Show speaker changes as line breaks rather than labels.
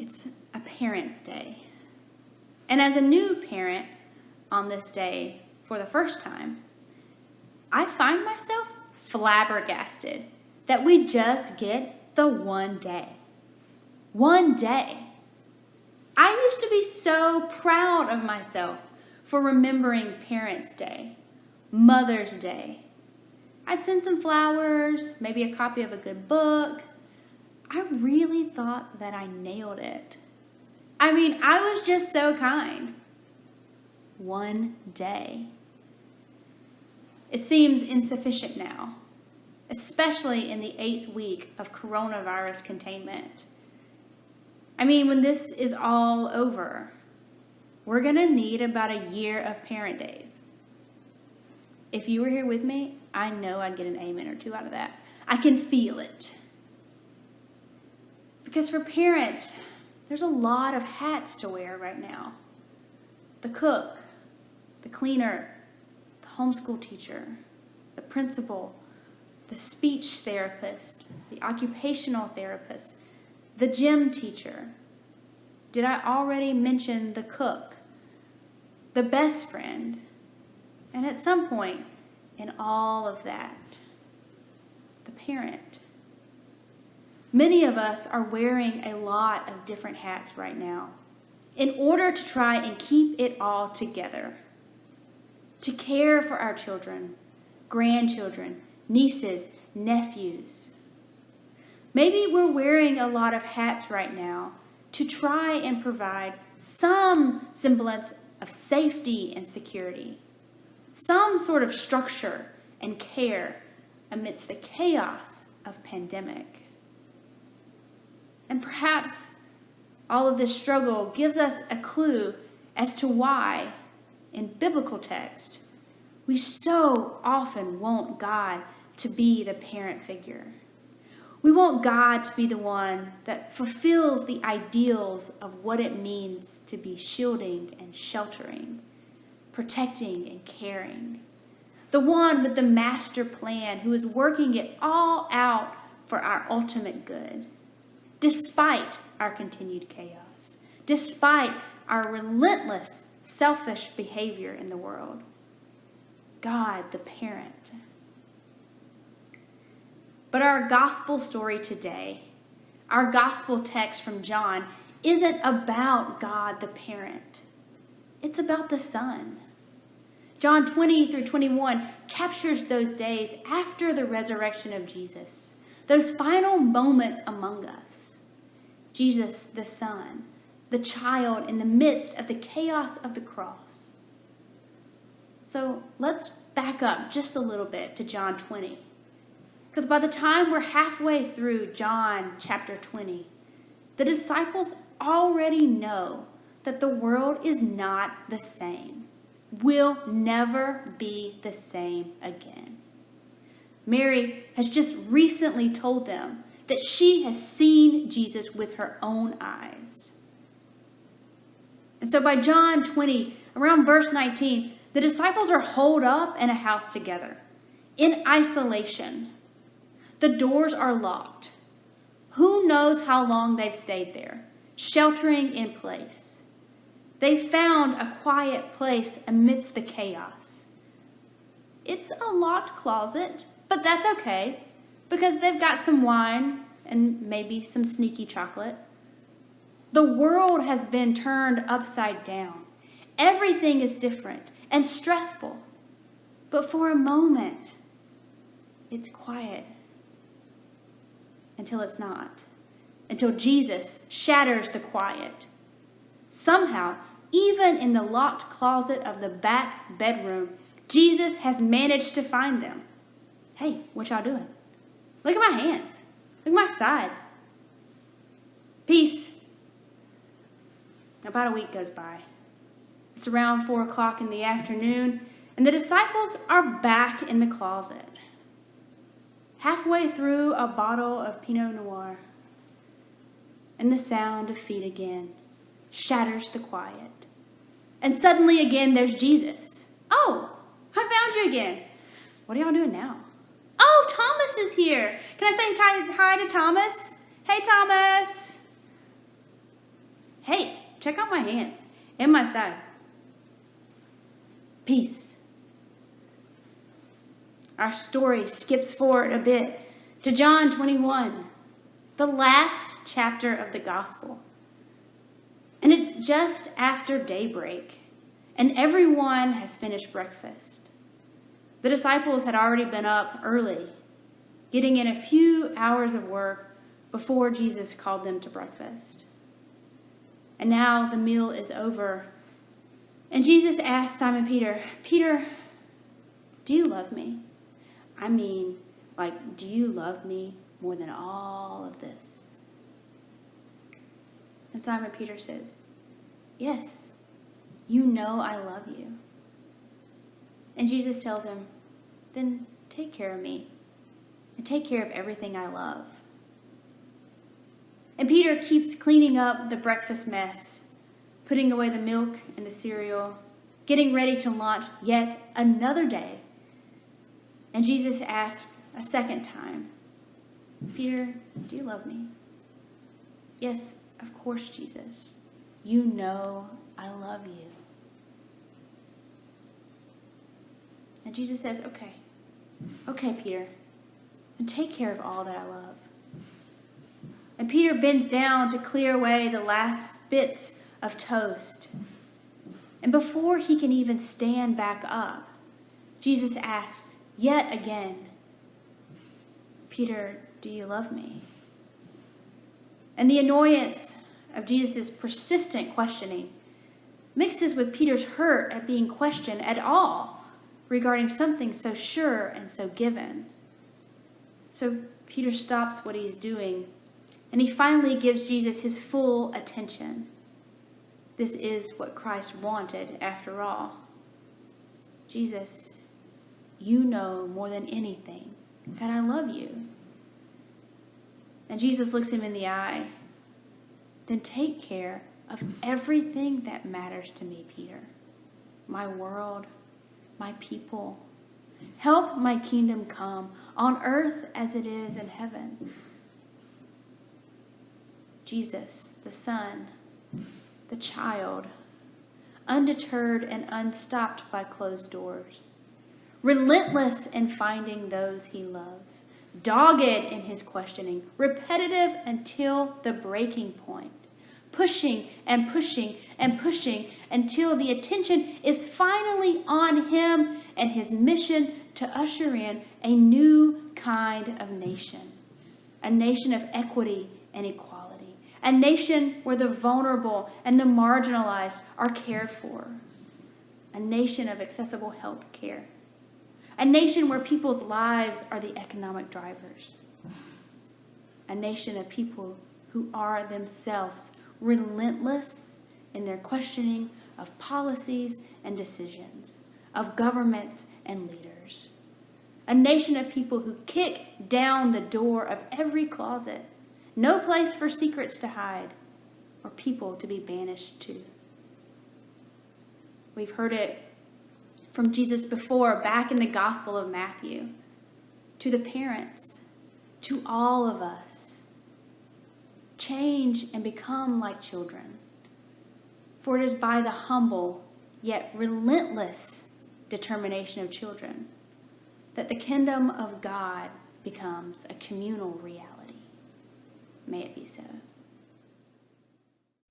It's a Parents' Day. And as a new parent on this day for the first time, I find myself flabbergasted that we just get the one day. One day. I used to be so proud of myself for remembering Parents' Day, Mother's Day. I'd send some flowers, maybe a copy of a good book. I really thought that I nailed it. I mean, I was just so kind. One day. It seems insufficient now, especially in the 8th week of coronavirus containment. I mean, when this is all over, we're going to need about a year of parent days. If you were here with me, I know I'd get an amen or two out of that. I can feel it. Because for parents, there's a lot of hats to wear right now. The cook, the cleaner, the homeschool teacher, the principal, the speech therapist, the occupational therapist, the gym teacher. Did I already mention the cook, the best friend? And at some point in all of that, the parent. Many of us are wearing a lot of different hats right now in order to try and keep it all together. To care for our children, grandchildren, nieces, nephews. Maybe we're wearing a lot of hats right now to try and provide some semblance of safety and security, some sort of structure and care amidst the chaos of pandemic. And perhaps all of this struggle gives us a clue as to why, in biblical text, we so often want God to be the parent figure. We want God to be the one that fulfills the ideals of what it means to be shielding and sheltering, protecting and caring. The one with the master plan who is working it all out for our ultimate good, despite our continued chaos, despite our relentless, selfish behavior in the world. God, the parent. But our gospel story today, our gospel text from John, isn't about God the parent. It's about the Son. John 20 through 21 captures those days after the resurrection of Jesus, those final moments among us. Jesus, the Son, the child in the midst of the chaos of the cross. So let's back up just a little bit to John 20. Because by the time we're halfway through John chapter 20, the disciples already know that the world is not the same, will never be the same again. Mary has just recently told them that she has seen Jesus with her own eyes. And so by John 20, around verse 19, the disciples are holed up in a house together, in isolation. The doors are locked. Who knows how long they've stayed there, sheltering in place. They found a quiet place amidst the chaos. It's a locked closet, but that's okay, because they've got some wine and maybe some sneaky chocolate. The world has been turned upside down. Everything is different and stressful. But for a moment, it's quiet. Until it's not. Until Jesus shatters the quiet. Somehow, even in the locked closet of the back bedroom, Jesus has managed to find them. Hey, what y'all doing? Look at my hands. Look at my side. Peace. About a week goes by. It's around 4 o'clock in the afternoon, and the disciples are back in the closet. Halfway through a bottle of Pinot Noir, and the sound of feet again shatters the quiet. And suddenly again, there's Jesus. Oh, I found you again. What are y'all doing now? Oh, Thomas is here. Can I say hi to Thomas? Hey, Thomas. Hey, check out my hands and my side. Peace. Our story skips forward a bit to John 21, the last chapter of the gospel. And it's just after daybreak, and everyone has finished breakfast. The disciples had already been up early, getting in a few hours of work before Jesus called them to breakfast. And now the meal is over, and Jesus asked Simon Peter, Peter, do you love me? I mean, do you love me more than all of this? And Simon Peter says, yes, you know I love you. And Jesus tells him, then take care of me and take care of everything I love. And Peter keeps cleaning up the breakfast mess, putting away the milk and the cereal, getting ready to launch yet another day. And Jesus asks a second time, Peter, do you love me? Yes, of course, Jesus. You know I love you. And Jesus says, okay, Peter, and take care of all that I love. And Peter bends down to clear away the last bits of toast. And before he can even stand back up, Jesus asks yet again, Peter, do you love me? And the annoyance of Jesus' persistent questioning mixes with Peter's hurt at being questioned at all regarding something so sure and so given. So Peter stops what he's doing, and he finally gives Jesus his full attention. This is what Christ wanted after all. Jesus, you know more than anything that I love you. And Jesus looks him in the eye. Then take care of everything that matters to me, Peter. My world, my people. Help my kingdom come on earth as it is in heaven. Jesus, the Son, the child, undeterred and unstopped by closed doors, relentless in finding those he loves, dogged in his questioning, repetitive until the breaking point, pushing and pushing and pushing until the attention is finally on him and his mission to usher in a new kind of nation, a nation of equity and equality, a nation where the vulnerable and the marginalized are cared for, a nation of accessible health care, a nation where people's lives are the economic drivers, a nation of people who are themselves relentless in their questioning of policies and decisions, of governments and leaders, a nation of people who kick down the door of every closet, no place for secrets to hide or people to be banished to. We've heard it from Jesus before, back in the Gospel of Matthew, to the parents, to all of us. Change and become like children. For it is by the humble yet relentless determination of children that the kingdom of God becomes a communal reality. May it be so.